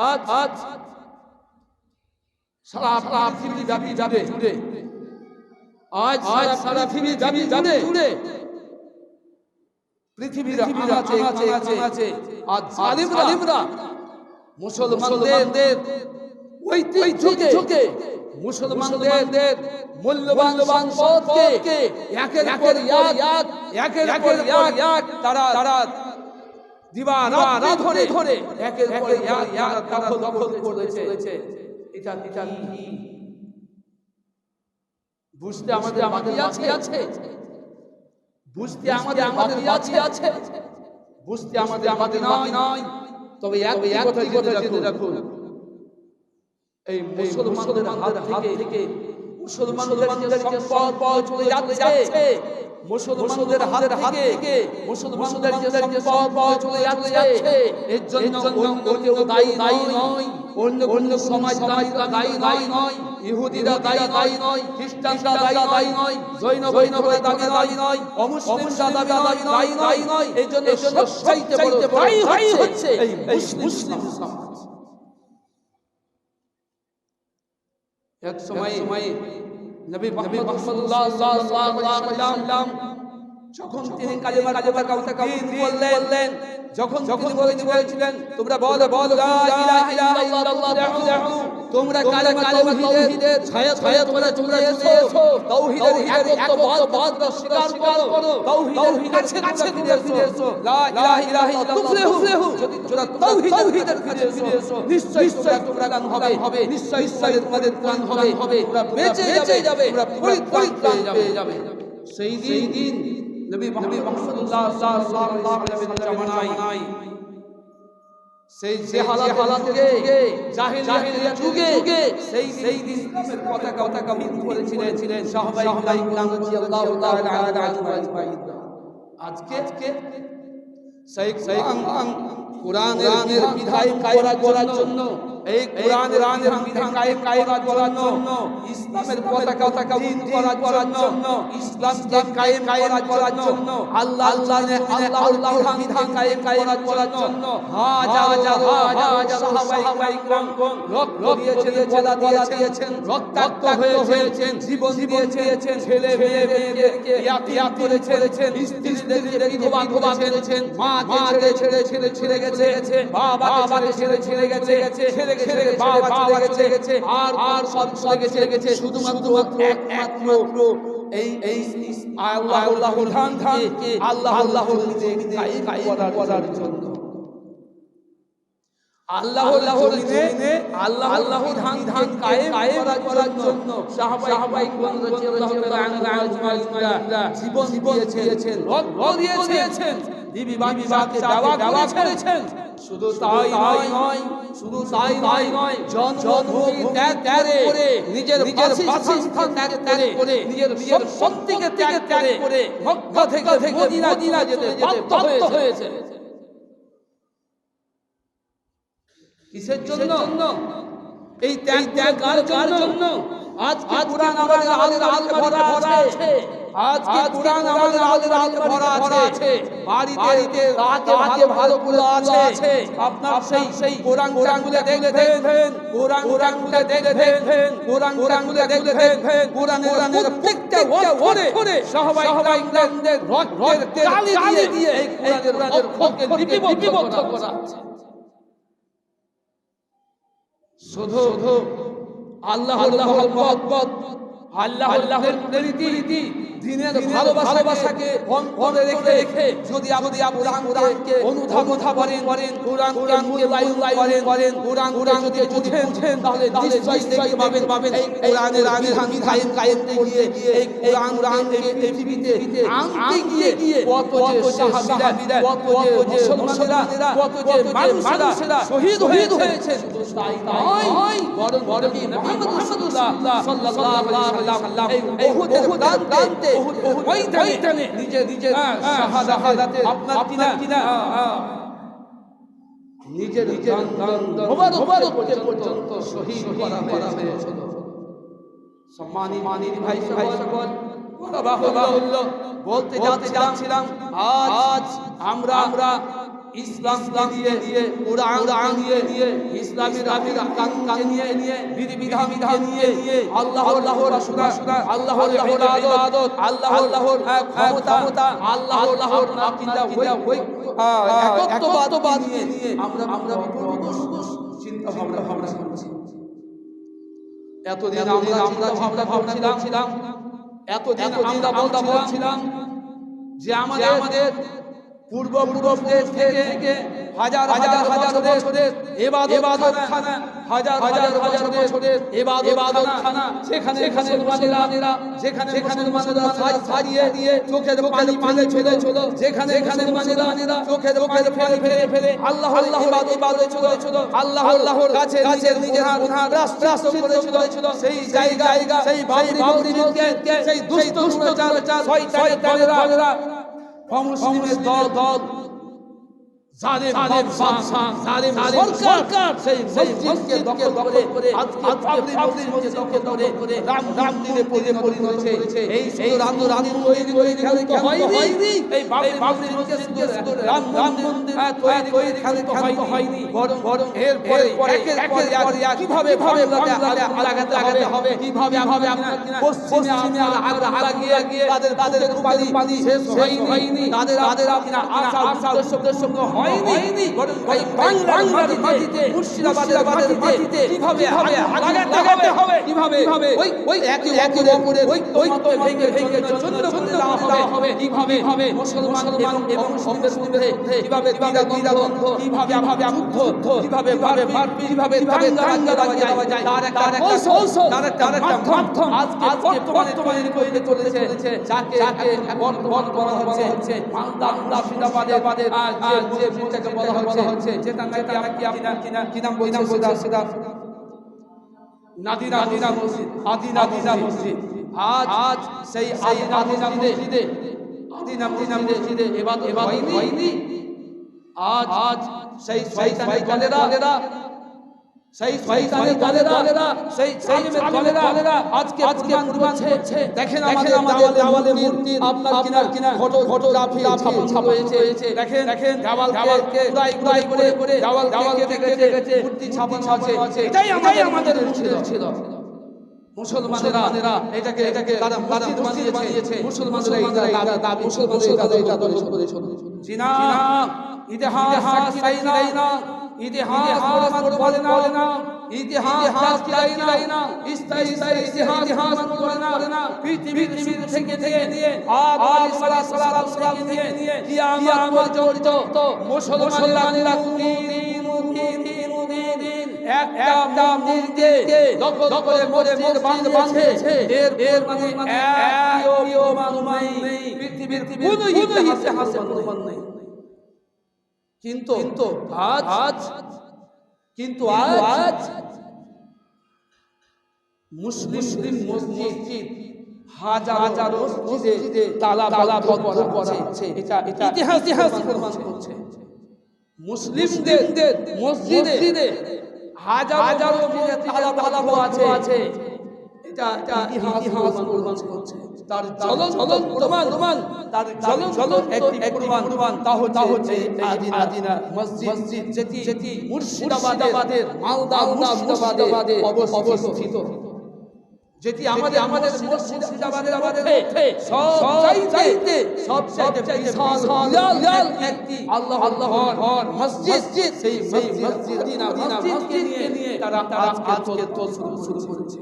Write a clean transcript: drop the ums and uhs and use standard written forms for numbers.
আজ আজ সারা পৃথিবী যাবে জুড়ে, আজ সারা পৃথিবী যাবে জুড়ে, পৃথিবীর আছে আজ জালিমরা মুসলমানদের ঐতিহ্যকে, মুসলমানদের মূল্যবান সম্পদকে একের পর এক তারা দিবানা ধরে একের পর এক দখল করেছে। এটা কি বুঝতে আমাদের আছে, বুঝতে আমাদের আছে, বুঝতে আমাদের নয়। তবে এক কথা রাখুন, এই মুসলমানদের হাত থেকে মুসলমানদের সম্পদ চলে যাচ্ছে, মুসলমানদের হাত থেকে মুসলমানদের সম্পদ চলে যাচ্ছে। এর জন্য অন্য কেউ দায়ী নয়, অন্য সমাজ দায়ী নয়, ইহুদিরা দায়ী নয়, খ্রিস্টানরা দায়ী নয়, জৈনরা দায়ী নয়, অমুসলিমরা দায়ী নয়। এই জন্য সবচাইতে বড় দায়ী হচ্ছে এই মুসলিম সমাজ। এক সময় নবী মুহাম্মদ সাল্লাল্লাহু আলাইহি ওয়াসাল্লাম যখন তিনি কালিমা বললেন, যখন তিনি বলেছিলেন তোমরা বলো লা ইলাহা ইল্লাল্লাহ, তোমরা কালিমা তাওহীদের ছায়া তোমরা চলে এসো, তাওহীদের একত্ববাদ স্বীকার করো, তাওহীদের কাছে ফিরে এসো, লা ইলাহা ইল্লাল্লাহ তুফলিহু, যদি তোমরা তাওহীদের কাছে ফিরে এসো নিশ্চয়ই তোমরা গান হবে, নিশ্চয়ই তোমাদের প্রাণ হবে, তোমরা বেঁচে যাবে, তোমরা পরিত্রাণ পেয়ে যাবে। সেই দিন নবী মুহাম্মদ সাল্লাল্লাহু আলাইহি ওয়াসাল্লাম সেই হালাত থেকে জাহেলিয়াত যুগে সেই দিন ইসলামের পতাকা উত্তোলন করেছিলেন সাহাবায়ে কিরাম রাদিয়াল্লাহু তাআলা আনহুম। আজকে সেই কোরআনের বিধান কায়েম করার জন্য, এই কোরআনের বিধান কায়েম করার জন্য, ইসলামের পতাকা উত্তোলন করার জন্য, ইসলামকে কায়েম করার জন্য, আল্লাহর বিধান কায়েম করার জন্য হাজার সাহাবায়ে কিরাম রক্ত দিয়েছেন, রক্তাক্ত হয়েছেন, জীবন দিয়েছেন, ছেলে মেয়েদেরকে ইয়াত করেছেন, স্ত্রীদেরকে বিধবা করেছেন, মাকে ছেড়ে গেছে, বাবাকে ছেড়ে গেছে, ছেড়ে বাবা চলে গেছে, আর সব চলে গেছে, শুধুমাত্র একমাত্র এই আল্লাহর ধানকে আল্লাহর কায়েম করার জন্য, আল্লাহর দিনে আল্লাহর ধান কায়েম করার জন্য সাহাবায়ে কিরাম রাদিয়াল্লাহু তাআলা আনহুম জীবন দিয়েছেন, রক্ত দিয়েছেন, বিবি বাচ্চাকে দাওয়া করেছেন। শুধু তাই নয়, জন্মভূমি ত্যাগ করে, নিজের বাসস্থান ত্যাগ করে, নিজের সম্পত্তিকে ত্যাগ করে মক্কা থেকে মদিনা যেতে বাধ্য হয়েছে। কিসের জন্য? এই ত্যাগ কার জন্য? আজ কুরআন আমাদের আলমে ভরা আছে, আজকে কুরআন আমাদের আলমে ভরা আছে, বাড়িতে রাতে ভালো করে আছে। আপনার সেই কোরআন গুলো দেখবেন, কোরআন গুলো দেখবেন, কোরআনের প্রত্যেকটা ওয়ার্ডে সাহাবায়ে কিরামদের রক্তের তালি দিয়ে এই কোরআনের অক্ষরকে লিপিবদ্ধ করা আছে। শুধু আল্লাহর মহব্বত, আল্লাহর প্রীতি, দিনের ভালোবাসাকে অন্তরে রেখে যদি কোরআনকে অনুধাবন করেন, কোরআনকে বাস্তবায়ন করেন, কোরআন যদি বুঝেন তাহলে নিশ্চয়ই দেখতে পাবেন এই কোরআনের বিধান কায়েম গিয়ে এই কোরআনকে পৃথিবীতে আনতে গিয়ে কত যে সাহাবীরা, কত যে মুসলমানেরা, কত যে মানুষেরা শহীদ হয়েছে। তাই নয়, বরং মুহাম্মদ সাল্লাল্লাহু আলাইহি ওয়াসাল্লাম এই উহুদের প্রান্তে ময়দানে নিজের শাহাদাতে আপনার কিনা নিজের মোবারক পর্যন্ত শহীদ করা হয়েছিল। সম্মানিত ভাই সকল, বলতে যাচ্ছিলাম আজ আমরা ইসলাম দিয়ে কোরআন দিয়ে ইসলামের কানুন নিয়ে বিধিবিধান নিয়ে আল্লাহর আল্লাহর ইবাদত আল্লাহর ক্ষমতা আল্লাহর আকীদা ওই একত্ববাদ নিয়ে আমরা চিন্তা ভাবনা করছি। এতদিন আমরা চিন্তা ভাবনা ভাবছিলাম, এতদিন আমরা বলছিলাম যে আমাদের পূর্বপুরুষদের থেকে হাজার বছরের ইবাদতখানা, হাজার বছরের ইবাদতখানা, সেখানে মুসলমানেরা মুসলমানেরা সারিয়ে দিয়ে চোখের পানি ছিল, যেখানে মুসলমানেরা চোখের পানি ফেলে আল্লাহর ইবাদত আল্লাহর কাছে নিজের হাত রাস্তা করেছিল। সেই জায়গা সেই বাবরি মসজিদ সেই দুষ্ট শয়তানেরা মুসলিমের দল জালেম সরকার সেই মসজিদকে দখল করে আজকে বাবরি মসজিদকে দখল করে রাম দিনে পরিণত করেছে। এই রাম তৈরি খেলতে হয়নি, এই বাবরি মসজিদকে রাম মন্দির তৈরি খেলতে হয়নি, বরং এরপরে একের পর এক কিভাবে লাগাতে হবে, কিভাবে পশ্চিমে আমরা লাগিয়ে তাদের পানি শেষ হয়নি, তাদের আশা উদ্দেশ্য হয়নি, এই বাংলার মাটিতে মুর্শিদাবাদের মাটিতে কিভাবে লাগাতে হবে, কিভাবে ওই একে অপরের ঐক্য ভেঙে দেওয়া হবে, কিভাবে মুসলমান এবং সন্দেশ মধ্যে কিভাবে দ্বিধাদ্বন্দ্ব, কিভাবে যুদ্ধ, কিভাবে কিভাবে দাঙ্গা দেওয়া যায়, তার একটা মাধ্যম আজকে বর্তমানে তৈরি করেছে, যাকে বর্তমান করা হচ্ছে মালদা মুর্শিদাবাদের যে যেটাকে বলা হচ্ছে, যেটা নাকি কি নাম বলছে সেটা নাদিনা মসজিদ। আজ সেই আদিনা মসজিদে ইবাদত হয়নি। আজ সেই শয়তানের দলেরা সেই দলেরা আজকে কুরবান করছে। দেখেন আমাদের দেওয়ালে মূর্তি আপনার কিনার ফটোগ্রাফি ছাপিয়েছে, দেখেন দেওয়ালকে কুড়াই করে দেওয়ালকে কেটে মূর্তি ছাপানো আছে। এটাই আমাদের ছিল। মুসলমানেরা এটাকে তারা মসজিদ বানিয়েছে, মুসলমানেরা এটা দাবি করেছে। জিনা ইতিহাস সাক্ষী না, ইতিহাস বলে না, ইতিহাস চাই না, ইতিহাস বলে না, পৃথিবী থেকে নিয়ে আদম আলাইহিস সালাম নিয়ে কিয়ামত পর্যন্ত মুসলমানেরা একটা মূর্তিকে দখলে মসজিদ বানিয়েছে। এর মানে একটিও প্রমাণ নেই, পৃথিবীর কোনো ইতিহাসে প্রমাণ নেই। কিন্তু আজ মুসলিম মসজিদ হাজার মসজিদে তালা করা আছে। এটা ইতিহাস প্রমাণ করছে। মুসলিমদের মসজিদে হাজার মসজিদে তালা আছে। এটা ইতিহাস প্রমাণ করছে। তার জ্বলন্ত প্রমাণ, তার জ্বলন্ত এক প্রমাণ তা হচ্ছে আদিনা মসজিদ, যেটি মুর্শিদাবাদের মালদা মুর্শিদাবাদে অবস্থিত, যেটি আমাদের মুর্শিদাবাদের সবচাইতে বিশাল একটি আল্লাহর মসজিদ। সেই মসজিদকে নিয়ে তারা আজকে শুরু করেছে।